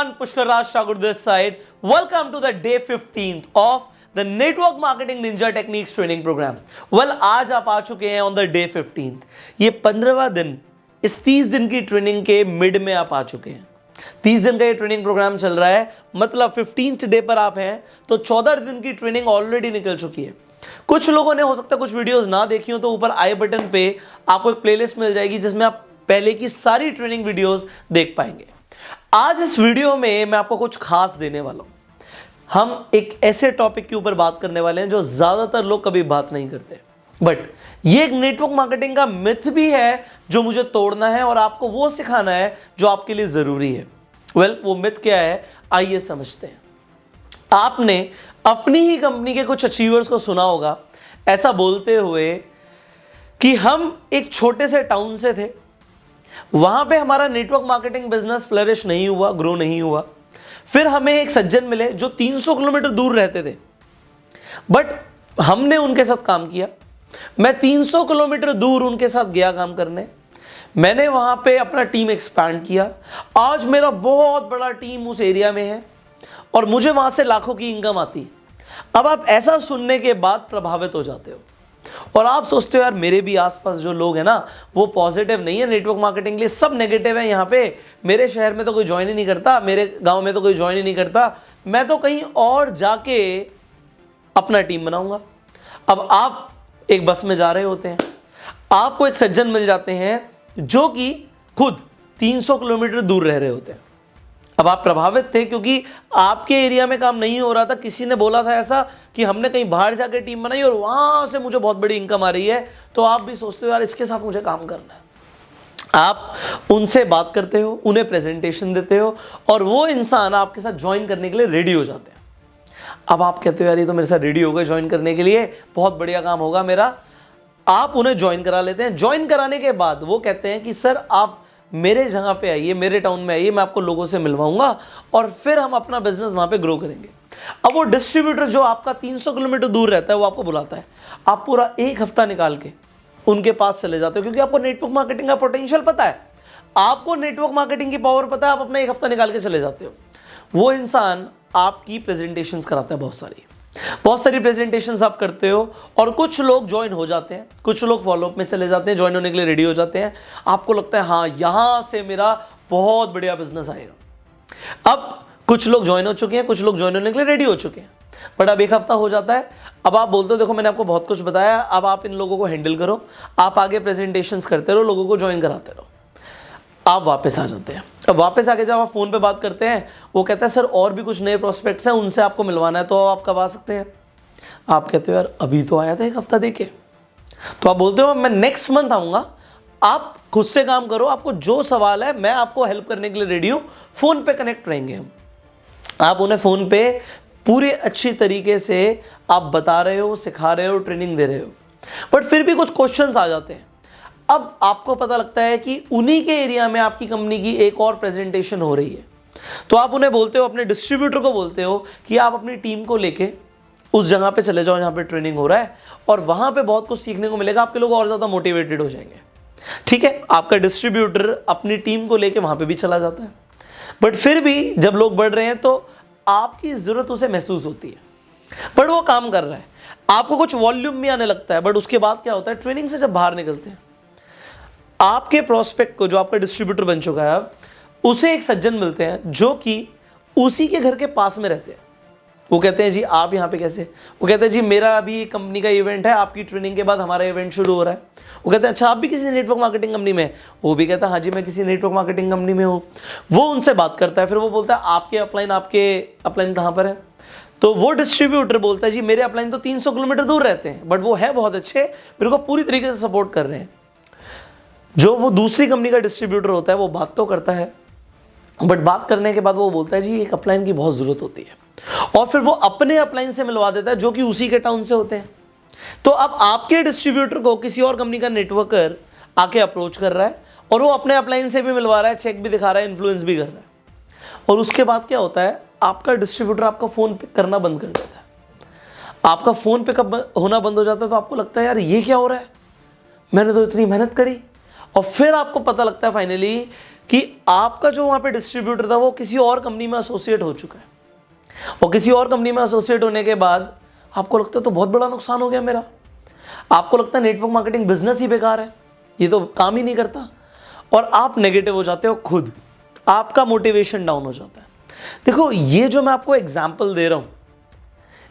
everyone, Pushkar Raj Thakur this side. Welcome to the day 15th of the Network Marketing Ninja Techniques Training Program. Well, आज आप आ चुके हैं on the day 15th. ये 15वां दिन, इस 30 दिन की ट्रेनिंग के मिड में आप आ चुके हैं. 30 दिन का ये ट्रेनिंग प्रोग्राम चल रहा है, मतलब 15th डे पर आप हैं तो 14 दिन की ट्रेनिंग ऑलरेडी निकल चुकी है. कुछ लोगों ने हो सकता है कुछ वीडियोस ना देखी हो, तो ऊपर आई बटन पे आपको एक प्लेलिस्ट मिल जाएगी जिसमें आप पहले की सारी ट्रेनिंग वीडियोस देख पाएंगे. आज इस वीडियो में मैं आपको कुछ खास देने वाला हूं. हम एक ऐसे टॉपिक के ऊपर बात करने वाले हैं जो ज्यादातर लोग कभी बात नहीं करते, बट ये एक नेटवर्क मार्केटिंग का मिथ भी है जो मुझे तोड़ना है और आपको वो सिखाना है जो आपके लिए जरूरी है. वेल, वो मिथ क्या है, आइए समझते हैं. आपने अपनी ही कंपनी के कुछ अचीवर्स को सुना होगा ऐसा बोलते हुए कि हम एक छोटे से टाउन से थे, वहां पे हमारा नेटवर्क मार्केटिंग बिजनेस फ्लरिश नहीं हुआ, ग्रो नहीं हुआ. फिर हमें एक सज्जन मिले जो 300 किलोमीटर दूर रहते थे, बट हमने उनके साथ काम किया. मैं 300 किलोमीटर दूर उनके साथ गया काम करने. मैंने वहां पे अपना टीम एक्सपैंड किया. आज मेरा बहुत बड़ा टीम उस एरिया में है और मुझे वहां से लाखों की इनकम आती है. अब आप ऐसा सुनने के बाद प्रभावित हो जाते हो और आप सोचते हो यार मेरे भी आसपास जो लोग हैं ना वो पॉजिटिव नहीं है नेटवर्क मार्केटिंग के लिए, सब नेगेटिव है. यहाँ पे मेरे शहर में तो कोई ज्वाइन ही नहीं करता, मेरे गांव में तो कोई ज्वाइन ही नहीं करता, मैं तो कहीं और जाके अपना टीम बनाऊंगा. अब आप एक बस में जा रहे होते हैं, आपको एक सज्जन मिल जाते हैं जो कि खुद 300 किलोमीटर दूर रह रहे होते हैं. अब आप प्रभावित थे क्योंकि आपके एरिया में काम नहीं हो रहा था. किसी ने बोला था ऐसा कि हमने कहीं बाहर जाके टीम बनाई और वहां से मुझे बहुत बड़ी इनकम आ रही है, तो आप भी सोचते हो यार इसके साथ मुझे काम करना है. आप उनसे बात करते हो, उन्हें प्रेजेंटेशन देते हो और वो इंसान आपके साथ ज्वाइन करने के लिए रेडी हो जाते हैं. अब आप कहते हो यार ये तो मेरे साथ रेडी हो गए ज्वाइन करने के लिए, बहुत बढ़िया काम होगा मेरा. आप उन्हें ज्वाइन करा लेते हैं. ज्वाइन कराने के बाद वो कहते हैं कि सर आप मेरे जगह पे आइए, मेरे टाउन में आइए, मैं आपको लोगों से मिलवाऊंगा और फिर हम अपना बिजनेस वहां पे ग्रो करेंगे. अब वो डिस्ट्रीब्यूटर जो आपका 300 किलोमीटर दूर रहता है वो आपको बुलाता है. आप पूरा एक हफ्ता निकाल के उनके पास चले जाते हो क्योंकि आपको नेटवर्क मार्केटिंग का पोटेंशियल पता है, आपको नेटवर्क मार्केटिंग की पावर पता है. आप अपना एक हफ्ता निकाल के चले जाते हो. वो इंसान आपकी प्रेजेंटेशंस कराता है, बहुत सारी प्रेजेंटेशंस आप करते हो और कुछ लोग ज्वाइन हो जाते हैं, कुछ लोग फॉलोअप में चले जाते हैं, ज्वाइन होने के लिए रेडी हो जाते हैं. आपको लगता है हाँ यहां से मेरा बहुत बढ़िया बिजनेस आएगा. अब कुछ लोग ज्वाइन हो चुके हैं, कुछ लोग ज्वाइन होने के लिए रेडी हो चुके हैं, बट अब एक हफ्ता हो जाता है. अब आप बोलते हो देखो मैंने आपको बहुत कुछ बताया, अब आप इन लोगों को हैंडल करो, आप आगे प्रेजेंटेशंस करते रहो, लोगों को ज्वाइन कराते रहो. आप वापस आ जाते हैं. अब वापस आके जब आप फोन पे बात करते हैं, वो कहता है सर और भी कुछ नए प्रोस्पेक्ट्स हैं, उनसे आपको मिलवाना है, तो आप कब आ सकते हैं. आप कहते हो यार अभी तो आया था एक हफ्ता देके, तो आप बोलते हो मैं नेक्स्ट मंथ आऊंगा. आप खुद से काम करो, आपको जो सवाल है मैं आपको हेल्प करने के लिए रेडी हूं. फोन पे कनेक्ट रहेंगे हम. आप उन्हें फोन पे पूरे अच्छी तरीके से आप बता रहे हो, सिखा रहे हो, ट्रेनिंग दे रहे हो, बट फिर भी कुछ क्वेश्चंस आ जाते हैं. अब आपको पता लगता है कि उन्हीं के एरिया में आपकी कंपनी की एक और प्रेजेंटेशन हो रही है, तो आप उन्हें बोलते हो, अपने डिस्ट्रीब्यूटर को बोलते हो कि आप अपनी टीम को लेके उस जगह पे चले जाओ जहां पे ट्रेनिंग हो रहा है और वहां पे बहुत कुछ सीखने को मिलेगा, आपके लोग और ज्यादा मोटिवेटेड हो जाएंगे. ठीक है, आपका डिस्ट्रीब्यूटर अपनी टीम को लेके वहां पे भी चला जाता है, बट फिर भी जब लोग बढ़ रहे हैं तो आपकी जरूरत उसे महसूस होती है, बट वो काम कर रहा है, आपको कुछ वॉल्यूम भी आने लगता है. बट उसके बाद क्या होता है, ट्रेनिंग से जब बाहर निकलते हैं, आपके प्रोस्पेक्ट को, जो आपका डिस्ट्रीब्यूटर बन चुका है, अब उसे एक सज्जन मिलते हैं जो कि उसी के घर के पास में रहते हैं. वो कहते हैं जी आप यहाँ पे कैसे. वो कहते हैं जी मेरा अभी कंपनी का इवेंट है, आपकी ट्रेनिंग के बाद हमारा इवेंट शुरू हो रहा है. वो कहते हैं अच्छा आप भी किसी नेटवर्क मार्केटिंग कंपनी में. वो भी कहता है हाँ जी मैं किसी नेटवर्क मार्केटिंग कंपनी में हूँ. वो उनसे बात करता है, फिर वो बोलता है आपके अपलाइन कहाँ पर है. तो वो डिस्ट्रीब्यूटर बोलता है जी मेरे अपलाइन तो 300 किलोमीटर दूर रहते हैं, बट वो है बहुत अच्छे, मेरे को पूरी तरीके से सपोर्ट कर रहे हैं. जो वो दूसरी कंपनी का डिस्ट्रीब्यूटर होता है वो बात तो करता है, बट बात करने के बाद वो बोलता है जी एक अपलाइन की बहुत जरूरत होती है, और फिर वो अपने अपलाइन से मिलवा देता है जो कि उसी के टाउन से होते हैं. तो अब आपके डिस्ट्रीब्यूटर को किसी और कंपनी का नेटवर्कर आके अप्रोच कर रहा है और वो अपने अपलाइन से भी मिलवा रहा है, चेक भी दिखा रहा है, इन्फ्लुएंस भी कर रहा है. और उसके बाद क्या होता है, आपका डिस्ट्रीब्यूटर आपका फोन पिक करना बंद कर देता है. आपका फोन पिकअप होना बंद हो जाता है तो आपको लगता है यार ये क्या हो रहा है, मैंने तो इतनी मेहनत करी. और फिर आपको पता लगता है फाइनली कि आपका जो वहां पे डिस्ट्रीब्यूटर था वो किसी और कंपनी में एसोसिएट हो चुका है, और किसी और कंपनी में एसोसिएट होने के बाद आपको लगता है तो बहुत बड़ा नुकसान हो गया मेरा, आपको लगता है नेटवर्क मार्केटिंग बिजनेस ही बेकार है, ये तो काम ही नहीं करता, और आप नेगेटिव हो जाते हो, खुद आपका मोटिवेशन डाउन हो जाता है। देखो, ये जो मैं आपको एग्जाम्पल दे रहा हूं,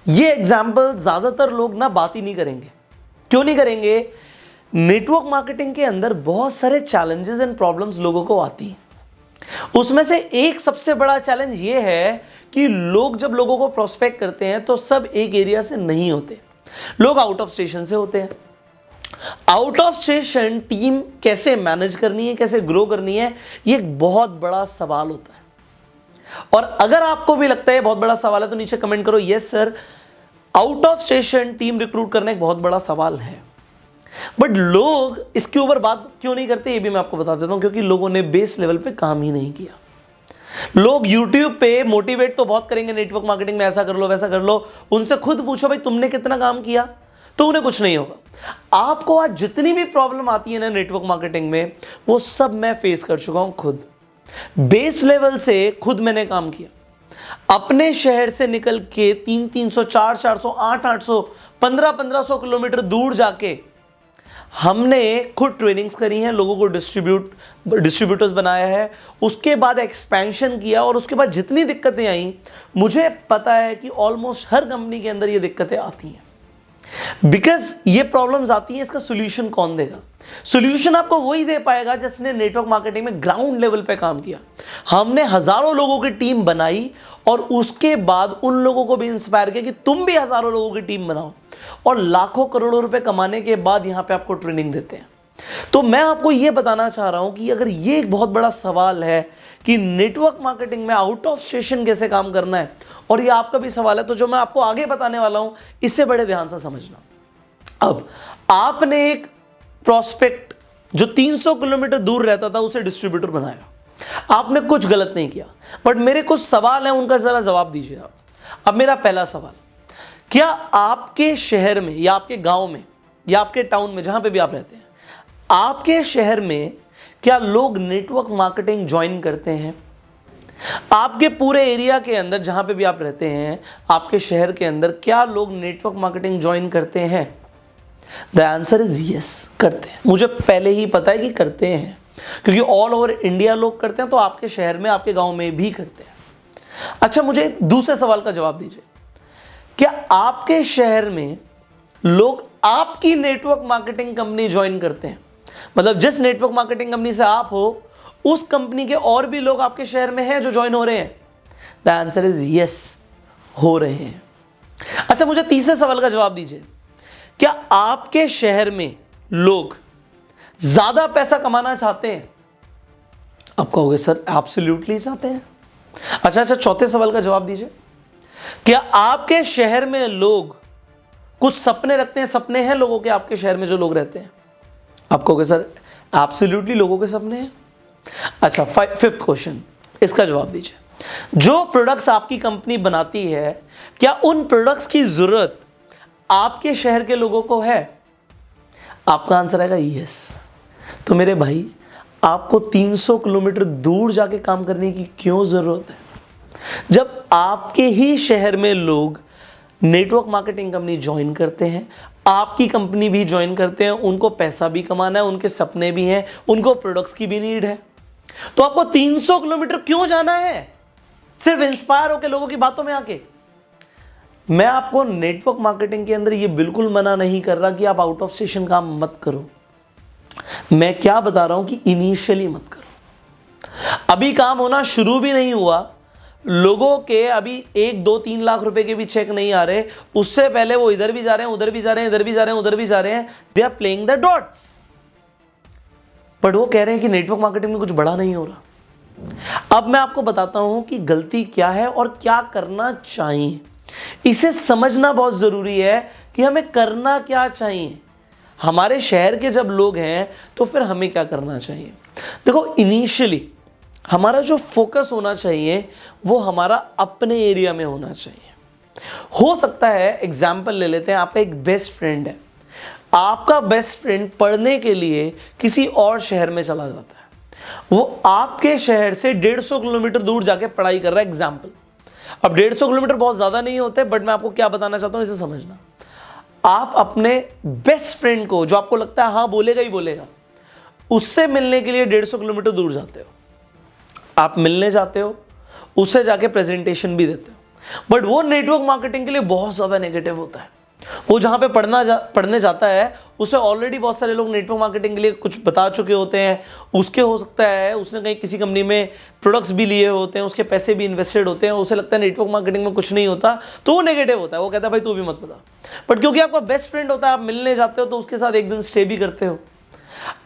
ये एग्जाम्पल ज्यादातर लोग ना बात ही नहीं करेंगे। क्यों नहीं करेंगे? नेटवर्क मार्केटिंग के अंदर बहुत सारे चैलेंजेस एंड प्रॉब्लम्स लोगों को आती हैं। उसमें से एक सबसे बड़ा चैलेंज ये है कि लोग जब लोगों को प्रोस्पेक्ट करते हैं तो सब एक एरिया से नहीं होते, लोग आउट ऑफ स्टेशन से होते हैं। आउट ऑफ स्टेशन टीम कैसे मैनेज करनी है, कैसे ग्रो करनी है, ये एक बहुत बड़ा सवाल होता है। और अगर आपको भी लगता है बहुत बड़ा सवाल है तो नीचे कमेंट करो, yes sir, out of station team recruit करना एक बहुत बड़ा सवाल है। बट लोग इसके ऊपर बात क्यों नहीं करते, ये भी मैं आपको बता देता हूं, क्योंकि लोगों ने बेस लेवल पे काम ही नहीं किया। लोग YouTube पे मोटिवेट तो बहुत करेंगे, नेटवर्क मार्केटिंग में ऐसा कर लो वैसा कर लो, उनसे खुद पूछो भाई तुमने कितना काम किया, तो उन्हें कुछ नहीं होगा। आपको आज जितनी भी प्रॉब्लम आती है ना नेटवर्क मार्केटिंग में, वो सब मैं फेस कर चुका हूं खुद। बेस लेवल से खुद मैंने काम किया, अपने शहर से निकल के 300, 400, 800, 1500 किलोमीटर दूर जाके हमने खुद ट्रेनिंग्स करी हैं, लोगों को डिस्ट्रीब्यूटर्स बनाया है, उसके बाद एक्सपेंशन किया, और उसके बाद जितनी दिक्कतें आई, मुझे पता है कि ऑलमोस्ट हर कंपनी के अंदर ये दिक्कतें आती हैं। बिकॉज ये प्रॉब्लम्स आती हैं, इसका सोल्यूशन कौन देगा? सोल्यूशन आपको वही दे पाएगा जिसने नेटवर्क मार्केटिंग में ग्राउंड लेवल पे काम किया। हमने हजारों लोगों की टीम बनाई, और उसके बाद उन लोगों को भी इंस्पायर किया कि तुम भी हजारों लोगों की टीम बनाओ, और लाखों करोड़ों रुपए कमाने के बाद यहां पे आपको ट्रेनिंग देते हैं। तो मैं आपको यह बताना चाह रहा हूं कि अगर ये एक बहुत बड़ा सवाल है कि नेटवर्क मार्केटिंग में आउट ऑफ स्टेशन कैसे काम करना है, और ये आपका भी सवाल है, तो जो मैं आपको आगे बताने वाला हूं इससे बड़े ध्यान से समझना। अब आपने एक प्रोस्पेक्ट जो 300 किलोमीटर दूर रहता था उसे डिस्ट्रीब्यूटर बनाया, आपने कुछ गलत नहीं किया, बट मेरे कुछ सवाल हैं, उनका जरा जवाब दीजिए आप। अब मेरा पहला सवाल, क्या आपके शहर में या आपके गांव में या आपके टाउन में, जहां पे भी आप रहते हैं, आपके शहर में क्या लोग नेटवर्क मार्केटिंग ज्वाइन करते हैं? आपके पूरे एरिया के अंदर जहां पे भी आप रहते हैं, आपके शहर के अंदर क्या लोग नेटवर्क मार्केटिंग ज्वाइन करते हैं? द आंसर इज यस, करते हैं। मुझे पहले ही पता है कि करते हैं, क्योंकि ऑल ओवर इंडिया लोग करते हैं, तो आपके शहर में, आपके गांव में भी करते हैं। अच्छा, मुझे दूसरे सवाल का जवाब दीजिए, क्या आपके शहर में लोग आपकी नेटवर्क मार्केटिंग कंपनी ज्वाइन करते हैं? मतलब जिस नेटवर्क मार्केटिंग कंपनी से आप हो, उस कंपनी के और भी लोग आपके शहर में हैं जो ज्वाइन हो रहे हैं? द आंसर इज यस, हो रहे हैं। अच्छा, मुझे तीसरे सवाल का जवाब दीजिए, क्या आपके शहर में लोग ज्यादा पैसा कमाना चाहते हैं? आप कहोगे सर एब्सोल्युटली चाहते हैं। अच्छा, चौथे सवाल का जवाब दीजिए, क्या आपके शहर में लोग कुछ सपने रखते हैं? सपने हैं लोगों के आपके शहर में जो लोग रहते हैं? आप कहोगे सर एब्सोल्युटली लोगों के सपने हैं। अच्छा, फिफ्थ क्वेश्चन, इसका जवाब दीजिए, जो प्रोडक्ट्स आपकी कंपनी बनाती है, क्या उन प्रोडक्ट्स की जरूरत आपके शहर के लोगों को है? आपका आंसर आएगा यस। तो मेरे भाई, आपको 300 किलोमीटर दूर जाके काम करने की क्यों जरूरत है? जब आपके ही शहर में लोग नेटवर्क मार्केटिंग कंपनी ज्वाइन करते हैं, आपकी कंपनी भी ज्वाइन करते हैं, उनको पैसा भी कमाना है, उनके सपने भी हैं, उनको प्रोडक्ट्स की भी नीड है, तो आपको 300 किलोमीटर क्यों जाना है सिर्फ इंस्पायर होकर लोगों की बातों में आके? मैं आपको नेटवर्क मार्केटिंग के अंदर ये बिल्कुल मना नहीं कर रहा कि आप आउट ऑफ स्टेशन काम मत करो। मैं क्या बता रहा हूं कि इनिशियली मत करो। अभी काम होना शुरू भी नहीं हुआ, लोगों के अभी 1, 2, 3 लाख रुपए के भी चेक नहीं आ रहे, उससे पहले वो इधर भी जा रहे हैं, उधर भी जा रहे हैं, इधर भी जा रहे हैं, उधर भी जा रहे हैं। They are playing the dots, but वो कह रहे हैं कि नेटवर्क मार्केटिंग में कुछ बड़ा नहीं हो रहा। अब मैं आपको बताता हूं कि गलती क्या है और क्या करना चाहिए। इसे समझना बहुत जरूरी है कि हमें करना क्या चाहिए। हमारे शहर के जब लोग हैं तो फिर हमें क्या करना चाहिए? देखो, इनिशियली हमारा जो फोकस होना चाहिए वो हमारा अपने एरिया में होना चाहिए। हो सकता है, एग्जाम्पल ले लेते हैं, आपका एक बेस्ट फ्रेंड है, आपका बेस्ट फ्रेंड पढ़ने के लिए किसी और शहर में चला जाता है, वो आपके शहर से 150 किलोमीटर दूर जाके पढ़ाई कर रहा है, एग्जाम्पल। अब 150 किलोमीटर बहुत ज्यादा नहीं होते, बट मैं आपको क्या बताना चाहता हूं इसे समझना। आप अपने बेस्ट फ्रेंड को, जो आपको लगता है हाँ बोलेगा ही बोलेगा, उससे मिलने के लिए 150 किलोमीटर दूर जाते हो, आप मिलने जाते हो, उसे जाके प्रेजेंटेशन भी देते हो, बट वो नेटवर्क मार्केटिंग के लिए बहुत ज़्यादा नेगेटिव होता है। वो जहाँ पे पढ़ने जाता है, उसे ऑलरेडी बहुत सारे लोग नेटवर्क मार्केटिंग के लिए कुछ बता चुके होते हैं। उसके हो सकता है उसने कहीं किसी कंपनी में प्रोडक्ट्स भी लिए होते हैं, उसके पैसे भी इन्वेस्टेड होते हैं, उसे लगता है नेटवर्क मार्केटिंग में कुछ नहीं होता, तो वो नेगेटिव होता है। वो कहता है भाई तू भी मत बता। बट क्योंकि आपका बेस्ट फ्रेंड होता है, आप मिलने जाते हो, तो उसके साथ एक दिन स्टे भी करते हो,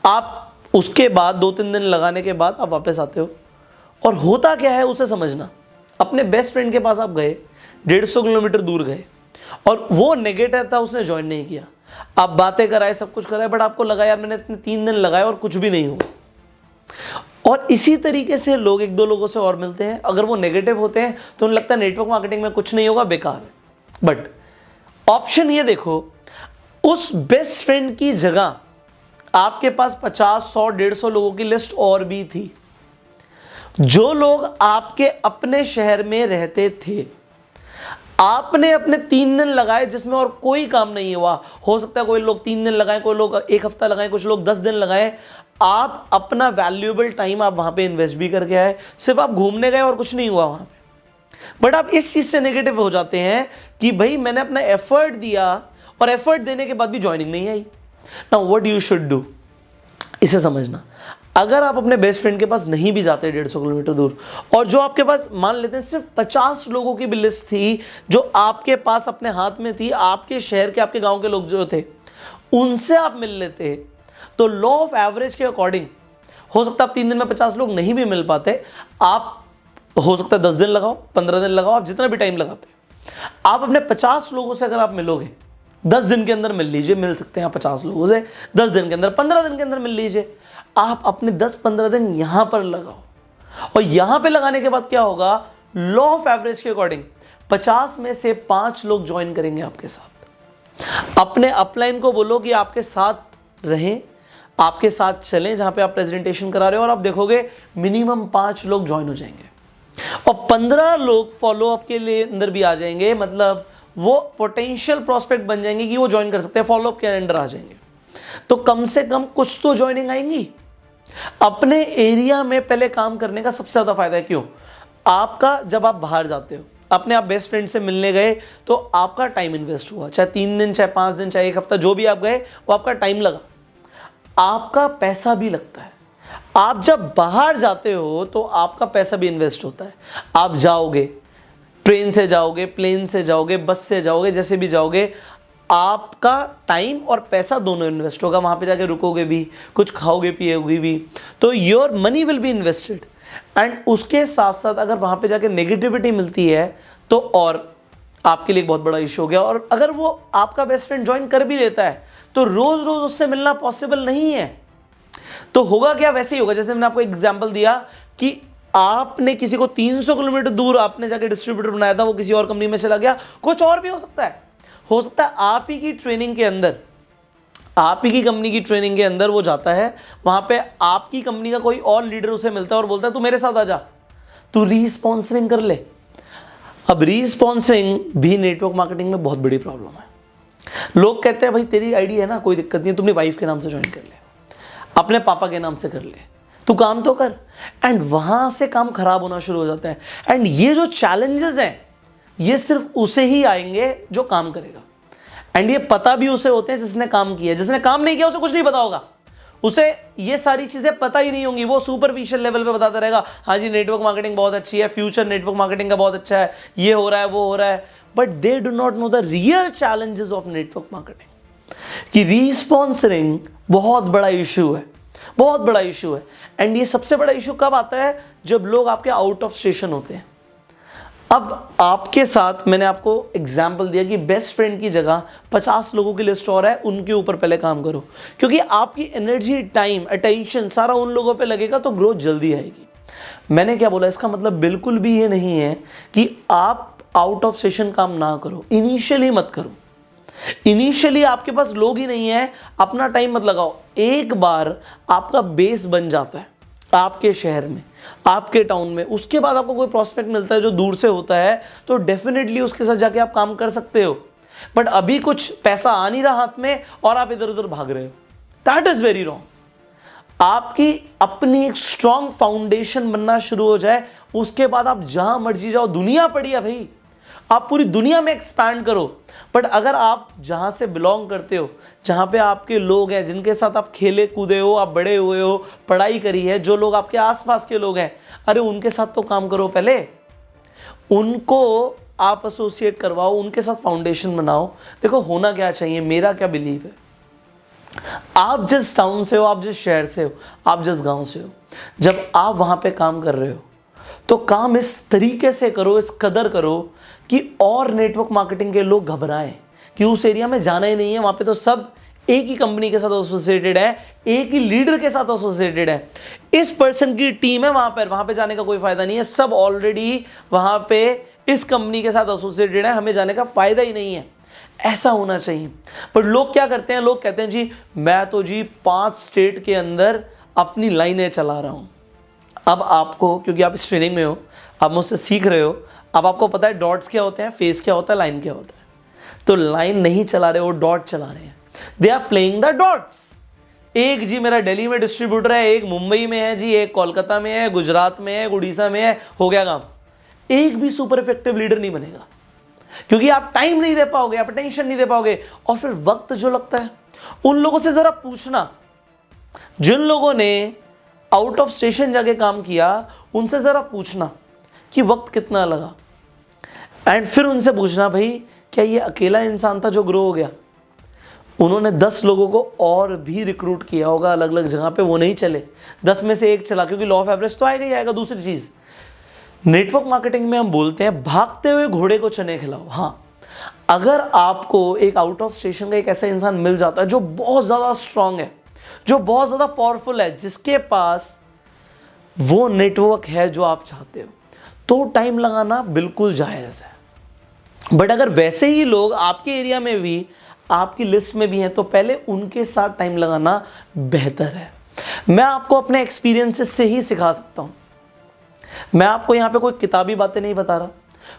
आप उसके बाद 2-3 दिन लगाने के बाद आप वापस आते हो। और होता क्या है उसे समझना। अपने बेस्ट फ्रेंड के पास आप गए, 150 किलोमीटर दूर गए, और वो नेगेटिव था, उसने ज्वाइन नहीं किया। आप बातें कराए, सब कुछ कराए, बट आपको लगा यार मैंने इतने 3 दिन लगाए और कुछ भी नहीं हुआ। और इसी तरीके से लोग 1-2 लोगों से और मिलते हैं, अगर वो नेगेटिव होते हैं तो उन्हें लगता है नेटवर्क मार्केटिंग में कुछ नहीं होगा, बेकार है। बट ऑप्शन ये देखो, उस बेस्ट फ्रेंड की जगह आपके पास 50, 100, 150 लोगों की लिस्ट और भी थी, जो लोग आपके अपने शहर में रहते थे। आपने अपने 3 दिन लगाए जिसमें और कोई काम नहीं हुआ। हो सकता है कोई लोग 3 दिन लगाए, कोई लोग 1 हफ्ता लगाए, कुछ लोग 10 दिन लगाए। आप अपना वैल्यूएबल टाइम आप वहां पे इन्वेस्ट भी करके आए, सिर्फ आप घूमने गए और कुछ नहीं हुआ वहां पे। बट आप इस चीज से नेगेटिव हो जाते हैं कि भाई मैंने अपना एफर्ट दिया और एफर्ट देने के बाद भी ज्वाइनिंग नहीं आई। Now what you should do, इसे समझना। अगर आप अपने बेस्ट फ्रेंड के पास नहीं भी जाते 150 किलोमीटर दूर, और जो आपके पास मान लेते हैं सिर्फ 50 लोगों की भी लिस्ट थी जो आपके पास अपने हाथ में थी, आपके शहर के, आपके गांव के लोग जो थे, उनसे आप मिल लेते, तो लॉ ऑफ एवरेज के अकॉर्डिंग हो सकता है आप 3 दिन में 50 लोग नहीं भी मिल पाते, आप हो सकता है 10 दिन लगाओ, 15 दिन लगाओ, आप जितना भी टाइम लगाते, आप अपने 50 लोगों से अगर आप मिलोगे, 10 दिन के अंदर मिल लीजिए, मिल सकते हैं आप 50 लोगों से 10 दिन के अंदर, 15 दिन के अंदर मिल लीजिए। आप अपने 10-15 दिन यहां पर लगाओ, और यहां पे लगाने के बाद क्या होगा, लॉ ऑफ एवरेज के अकॉर्डिंग 50 में से 5 लोग ज्वाइन करेंगे आपके साथ। अपने अपलाइन को बोलो कि आपके साथ रहें, आपके साथ चलें जहां पे आप प्रेजेंटेशन करा रहे हो, और आप देखोगे मिनिमम 5 लोग ज्वाइन हो जाएंगे, और 15 लोग फॉलोअप के लिए अंदर भी आ जाएंगे। मतलब वो पोटेंशियल प्रोस्पेक्ट बन जाएंगे कि वो ज्वाइन कर सकते हैं, फॉलोअप के अंदर आ जाएंगे। तो कम से कम कुछ तो ज्वाइनिंग आएंगी। अपने एरिया में पहले काम करने का सबसे ज्यादा फायदा है। क्यों? आपका जब आप बाहर जाते हो, अपने आप बेस्ट फ्रेंड से मिलने गए, तो आपका टाइम इन्वेस्ट हुआ, चाहे 3 दिन, चाहे 5 दिन, चाहे 1 हफ्ता, जो भी आप गए वो आपका टाइम लगा, आपका पैसा भी लगता है। आप जब बाहर जाते हो तो आपका पैसा भी इन्वेस्ट होता है। आप जाओगे, ट्रेन से जाओगे, प्लेन से जाओगे, बस से जाओगे, जैसे भी जाओगे, आपका टाइम और पैसा दोनों इन्वेस्ट होगा। वहां पे जाके रुकोगे भी, कुछ खाओगे पियोगे भी, तो your money will be invested. And उसके साथ साथ अगर वहां पे जाके नेगेटिविटी मिलती है तो और आपके लिए बहुत बड़ा इशू हो गया। और अगर वो आपका बेस्ट फ्रेंड ज्वाइन कर भी लेता है तो रोज रोज उससे मिलना पॉसिबल नहीं है। तो होगा क्या, वैसे ही होगा जैसे मैंने आपको एग्जांपल दिया कि आपने किसी को 300 किलोमीटर दूर आपने जाके डिस्ट्रीब्यूटर बनाया था, वो किसी और कंपनी में चला गया। कुछ और भी हो सकता है आप ही की ट्रेनिंग के अंदर, आप ही की कंपनी की ट्रेनिंग के अंदर वो जाता है, वहां पे आपकी कंपनी का कोई और लीडर उसे मिलता है और बोलता है तू मेरे साथ आ जा, तू रीस्पॉन्सरिंग कर ले। अब रीस्पॉन्सरिंग भी नेटवर्क मार्केटिंग में बहुत बड़ी प्रॉब्लम है। लोग कहते हैं भाई तेरी आईडी है ना, कोई दिक्कत नहीं है, तुमने वाइफ के नाम से ज्वाइन कर ले, अपने पापा के नाम से कर ले, तू काम तो कर। एंड वहां से काम खराब होना शुरू हो जाता है। एंड ये जो चैलेंजेस हैं ये सिर्फ उसे ही आएंगे जो काम करेगा। एंड ये पता भी उसे होते हैं जिसने काम किया। जिसने काम नहीं किया उसे कुछ नहीं पता होगा, उसे ये सारी चीजें पता ही नहीं होंगी। वो सुपरफिशियल लेवल पे बताता रहेगा, हाँ जी नेटवर्क मार्केटिंग बहुत अच्छी है, फ्यूचर नेटवर्क मार्केटिंग का बहुत अच्छा है, ये हो रहा है वो हो रहा है। But they do not know the real challenges of network marketing, कि रीस्पॉन्सरिंग बहुत बड़ा इशू है, बहुत बड़ा इशू है। एंड ये सबसे बड़ा इशू कब आता है, जब लोग आपके आउट ऑफ स्टेशन होते हैं। अब आपके साथ मैंने आपको एग्जाम्पल दिया कि बेस्ट फ्रेंड की जगह 50 लोगों की लिस्ट और है, उनके ऊपर पहले काम करो, क्योंकि आपकी एनर्जी, टाइम, अटेंशन सारा उन लोगों पे लगेगा तो ग्रोथ जल्दी आएगी। मैंने क्या बोला, इसका मतलब बिल्कुल भी ये नहीं है कि आप आउट ऑफ सेशन काम ना करो, इनिशियली मत करो। इनिशियली आपके पास लोग ही नहीं है, अपना टाइम मत लगाओ। एक बार आपका बेस बन जाता है, आपके शहर में, आपके टाउन में, उसके बाद आपको कोई प्रॉस्पेक्ट मिलता है जो दूर से होता है, तो डेफिनेटली उसके साथ जाके आप काम कर सकते हो। बट अभी कुछ पैसा आ नहीं रहा हाथ में और आप इधर उधर भाग रहे हो, दैट इज वेरी रॉन्ग। आपकी अपनी एक स्ट्रॉन्ग फाउंडेशन बनना शुरू हो जाए, उसके बाद आप जहां मर्जी जाओ, दुनिया पड़ी है भाई, आप पूरी दुनिया में एक्सपैंड करो। बट अगर आप जहां से बिलोंग करते हो, जहां पे आपके लोग हैं, जिनके साथ आप खेले कूदे हो, आप बड़े हुए हो, पढ़ाई करी है, जो लोग आपके आसपास के लोग हैं, अरे उनके साथ तो काम करो, पहले उनको आप एसोसिएट करवाओ, उनके साथ फाउंडेशन बनाओ। देखो होना क्या चाहिए, मेरा क्या बिलीव है, आप जिस टाउन से हो, आप जिस शहर से हो, आप जिस गांव से हो, जब आप वहां पे काम कर रहे हो तो काम इस तरीके से करो, इस कदर करो कि और नेटवर्क मार्केटिंग के लोग घबराएं कि उस एरिया में जाना ही नहीं है, वहां पे तो सब एक ही कंपनी के साथ एसोसिएटेड है, एक ही लीडर के साथ एसोसिएटेड है, इस पर्सन की टीम है वहां पे जाने का कोई फायदा नहीं है, सब ऑलरेडी वहां पे इस कंपनी के साथ एसोसिएटेड है, हमें जाने का फायदा ही नहीं है। ऐसा होना चाहिए। पर लोग क्या करते हैं, लोग कहते हैं जी मैं तो जी 5 स्टेट के अंदर अपनी लाइनें चला रहा हूं। अब आपको, क्योंकि आप इस ट्रेनिंग में हो, आप मुझसे सीख रहे हो, अब आपको पता है डॉट्स क्या होते हैं, फेस क्या होता है, लाइन क्या होता है। तो लाइन नहीं चला रहे, वो डॉट चला रहे हैं, they are playing the dots. एक जी मेरा दिल्ली में डिस्ट्रीब्यूटर है, एक मुंबई में है जी, एक कोलकाता में है, गुजरात में है, उड़ीसा में है, हो गया काम। एक भी सुपर इफेक्टिव लीडर नहीं बनेगा, क्योंकि आप टाइम नहीं दे पाओगे, आप अटेंशन नहीं दे पाओगे। और फिर वक्त जो लगता है, उन लोगों से जरा पूछना, जिन लोगों ने आउट ऑफ स्टेशन जाके काम किया, उनसे जरा पूछना कि वक्त कितना लगा, एंड फिर उनसे पूछना भाई क्या ये अकेला इंसान था जो ग्रो हो गया, उन्होंने 10 लोगों को और भी रिक्रूट किया होगा अलग अलग जगह पे, वो नहीं चले, 10 में से एक चला, क्योंकि लॉ ऑफ एवरेज तो आएगा ही आएगा। दूसरी चीज, नेटवर्क मार्केटिंग में हम बोलते हैं भागते हुए घोड़े को चने खिलाओ। हाँ, अगर आपको एक आउट ऑफ स्टेशन का एक ऐसा इंसान मिल जाता है जो बहुत ज्यादा स्ट्रांग है, जो बहुत ज्यादा पावरफुल है, जिसके पास वो नेटवर्क है जो आप चाहते हो, तो टाइम लगाना बिल्कुल जायज है। बट अगर वैसे ही लोग आपके एरिया में भी, आपकी लिस्ट में भी हैं, तो पहले उनके साथ टाइम लगाना बेहतर है। मैं आपको अपने एक्सपीरियंसेस से ही सिखा सकता हूं, मैं आपको यहां पे कोई किताबी बातें नहीं बता रहा,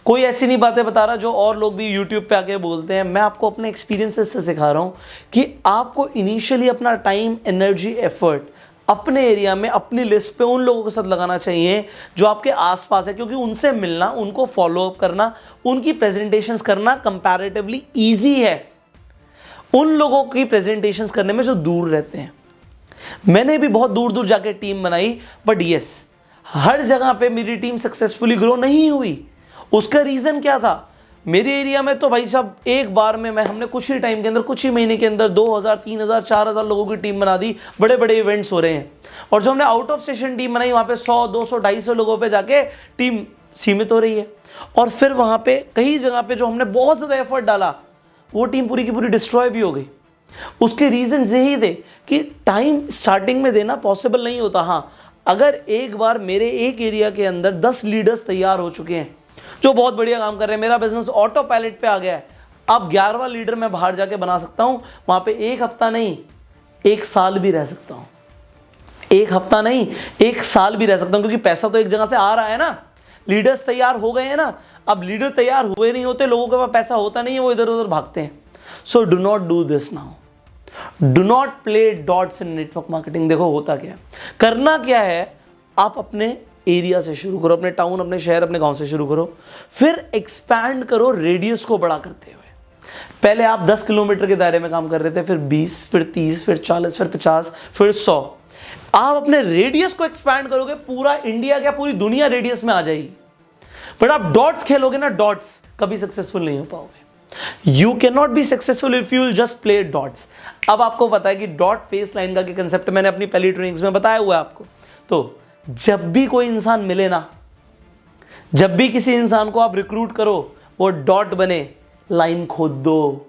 कोई ऐसी नहीं बातें बता रहा जो और लोग भी यूट्यूब पे आके बोलते हैं। मैं आपको अपने एक्सपीरियंसेस से सिखा रहा हूं कि आपको इनिशियली अपना टाइम, एनर्जी, एफर्ट अपने एरिया में, अपनी लिस्ट पे उन लोगों के साथ लगाना चाहिए जो आपके आसपास है, क्योंकि उनसे मिलना, उनको फॉलो अप करना, उनकी प्रेजेंटेशंस करना कंपैरेटिवली ईजी है उन लोगों की प्रेजेंटेशंस करने में जो दूर रहते हैं। मैंने भी बहुत दूर दूर जाके टीम बनाई, बट यस, हर जगह पे मेरी टीम सक्सेसफुली ग्रो नहीं हुई। उसका रीजन क्या था, मेरे एरिया में तो भाई साहब एक बार में हमने कुछ ही टाइम के अंदर, कुछ ही महीने के अंदर 2000, 3000, 4000 लोगों की टीम बना दी, बड़े बड़े इवेंट्स हो रहे हैं। और जो हमने आउट ऑफ स्टेशन टीम बनाई, वहां पे 100, 200, 250 लोगों पे जाके टीम सीमित हो रही है। और फिर वहां पे कई जगह पे जो हमने बहुत ज्यादा एफर्ट डाला, वो टीम पूरी की पूरी डिस्ट्रॉय भी हो गई। उसके रीजन यही थे कि टाइम स्टार्टिंग में देना पॉसिबल नहीं होता। हाँ, अगर एक बार मेरे एक एरिया के अंदर 10 लीडर्स तैयार हो चुके हैं जो बहुत बढ़िया काम कर रहे हैं, मेरा बिजनेस ऑटो पायलट पे आ गया है, अब 11वां लीडर मैं बाहर जाके बना सकता हूं, वहां पे 1 हफ्ता नहीं 1 साल भी रह सकता हूं, 1 हफ्ता नहीं 1 साल भी रह सकता हूं, क्योंकि पैसा तो एक जगह से आ रहा है ना, लीडर्स तैयार हो गए हैं ना। अब लीडर तैयार हुए नहीं होते, लोगों के पास पैसा होता नहीं है, वो इधर उधर भागते हैं। सो do not do this now, do not play dots in network marketing. देखो होता क्या है, करना क्या है, आप अपने एरिया से शुरू करो, अपने टाउन, अपने शहर, अपने गांव से शुरू करो, फिर एक्सपैंड करो रेडियस को बड़ा करते हुए। पहले आप 10 किलोमीटर के दायरे में काम कर रहे थे, फिर 20, फिर 30, फिर 40, फिर 50, फिर 100। आप अपने रेडियस को एक्सपैंड करोगे, पूरा इंडिया क्या पूरी दुनिया रेडियस में आ जाएगी। बट आप डॉट्स खेलोगे ना, डॉट्स, कभी सक्सेसफुल नहीं हो पाओगे। You can not be successful if you just play dots. अब आपको पता है कि डॉट फेस लाइन का कंसेप्ट मैंने अपनी पहली ट्रेनिंग्स में बताया हुआ है आपको। तो जब भी कोई इंसान मिले ना, जब भी किसी इंसान को आप रिक्रूट करो, वो डॉट बने, लाइन खोद दो।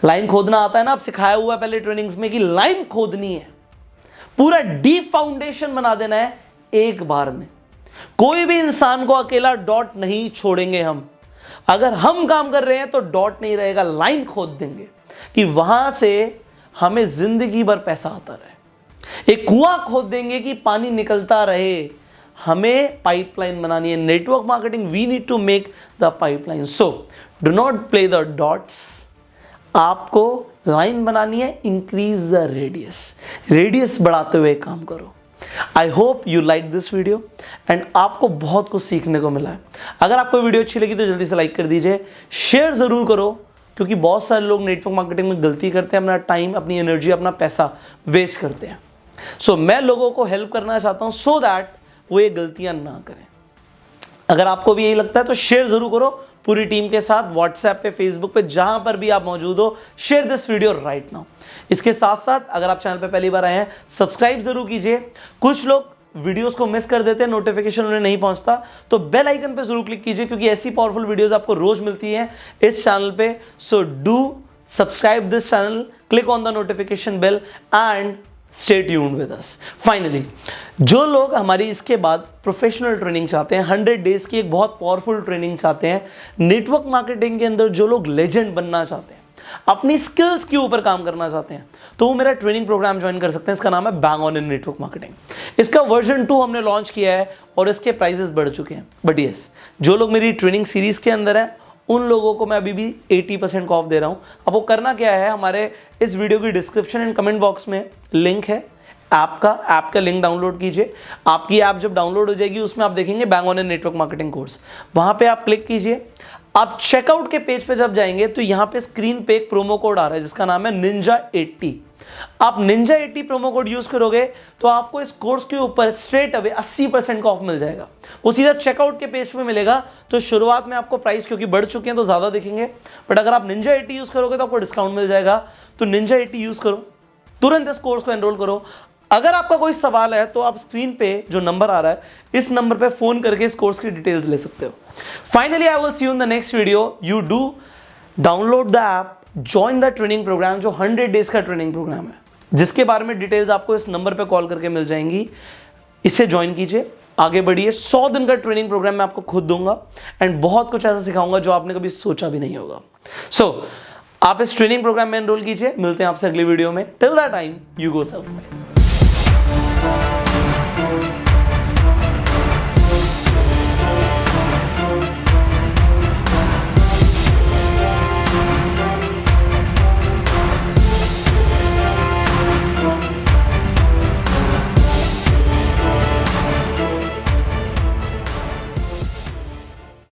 लाइन खोदना आता है ना, आप सिखाया हुआ है पहले ट्रेनिंग्स में कि लाइन खोदनी है, पूरा डीप फाउंडेशन बना देना है एक बार में। कोई भी इंसान को अकेला डॉट नहीं छोड़ेंगे हम। अगर हम काम कर रहे हैं तो डॉट नहीं रहेगा, लाइन खोद देंगे कि वहां से हमें जिंदगी भर पैसा आता रहे। एक कुआं खोद देंगे कि पानी निकलता रहे। हमें पाइपलाइन बनानी है। Network marketing, we need to make the pipeline. So do not play the dots, आपको लाइन बनानी है, इंक्रीज द रेडियस, रेडियस बढ़ाते हुए काम करो। I hope you like this video and आपको बहुत कुछ सीखने को मिला है। अगर आपको वीडियो अच्छी लगी तो जल्दी से लाइक कर दीजिए, शेयर जरूर करो, क्योंकि बहुत सारे लोग नेटवर्क मार्केटिंग में गलती करते हैं, अपना टाइम, अपनी एनर्जी, अपना पैसा वेस्ट करते हैं। सो मैं लोगों को हेल्प करना चाहता हूं सो दैट वो ये गलतियां ना करें। अगर आपको भी यही लगता है तो शेयर जरूर करो पूरी टीम के साथ, व्हाट्सएप पे, फेसबुक पे, जहां पर भी आप मौजूद हो, share this video right now. इसके साथ साथ अगर आप चैनल पे पहली बार आए हैं, सब्सक्राइब जरूर कीजिए। कुछ लोग वीडियोस को मिस कर देते हैं, नोटिफिकेशन उन्हें नहीं पहुंचता, तो बेल आइकन पे जरूर क्लिक कीजिए, क्योंकि ऐसी पावरफुल वीडियोस आपको रोज मिलती हैं इस चैनल पे। So do subscribe this channel, click on the notification bell and stay tuned with us. Finally, जो लोग हमारी इसके बाद प्रोफेशनल ट्रेनिंग चाहते हैं, 100 डेज की एक बहुत पावरफुल ट्रेनिंग चाहते हैं, नेटवर्क मार्केटिंग के अंदर जो लोग लेजेंड बनना चाहते हैं, अपनी स्किल्स के ऊपर काम करना चाहते हैं, तो वो मेरा ट्रेनिंग प्रोग्राम ज्वाइन कर सकते हैं। इसका नाम है bang on in network marketing. इसका वर्जन 2 हमने लॉन्च किया है और इसके प्राइसेस बढ़ चुके हैं। बट यस, जो लोग मेरी ट्रेनिंग सीरीज के अंदर हैं, उन लोगों को मैं अभी भी 80% का ऑफ दे रहा हूं। अब वो करना क्या है, हमारे इस वीडियो की डिस्क्रिप्शन एंड कमेंट बॉक्स में लिंक है ऐप का लिंक डाउनलोड कीजिए। आपकी ऐप जब डाउनलोड हो जाएगी, उसमें आप देखेंगे bang on in network marketing course, वहां पे आप क्लिक कीजिए। आप चेकआउट के पेज पे जब जाएंगे तो यहां पे स्क्रीन पे एक प्रोमो कोड आ रहा है जिसका नाम है Ninja80। आप Ninja80 प्रोमो कोड यूज करोगे तो आपको इस कोर्स के ऊपर स्ट्रेट अवे 80% का ऑफ मिल जाएगा। वो सीधा चेकआउट के पेज पे मिलेगा। तो शुरुआत में आपको प्राइस क्योंकि बढ़ चुके हैं तो ज्यादा दिखेंगे, बट अगर आप Ninja80 यूज करोगे तो आपको डिस्काउंट मिल जाएगा। तो Ninja80 यूज करो, तुरंत इस कोर्स को एनरोल करो। अगर आपका कोई सवाल है तो आप स्क्रीन पे जो नंबर आ रहा है, इस नंबर पे फोन करके इस कोर्स की डिटेल्स ले सकते हो। Finally, I will see you in the next video. You do download the app, join the training program, जो 100 डेज का ट्रेनिंग प्रोग्राम है, जिसके बारे में डिटेल्स आपको इस नंबर पे कॉल करके मिल जाएंगी। इसे ज्वाइन कीजिए, आगे बढ़िए। 100 दिन का ट्रेनिंग प्रोग्राम मैं आपको खुद दूंगा एंड बहुत कुछ ऐसा सिखाऊंगा जो आपने कभी सोचा भी नहीं होगा। सो आप इस ट्रेनिंग प्रोग्राम में एनरोल कीजिए। मिलते हैं आपसे अगली वीडियो में। Till that time, you go serve.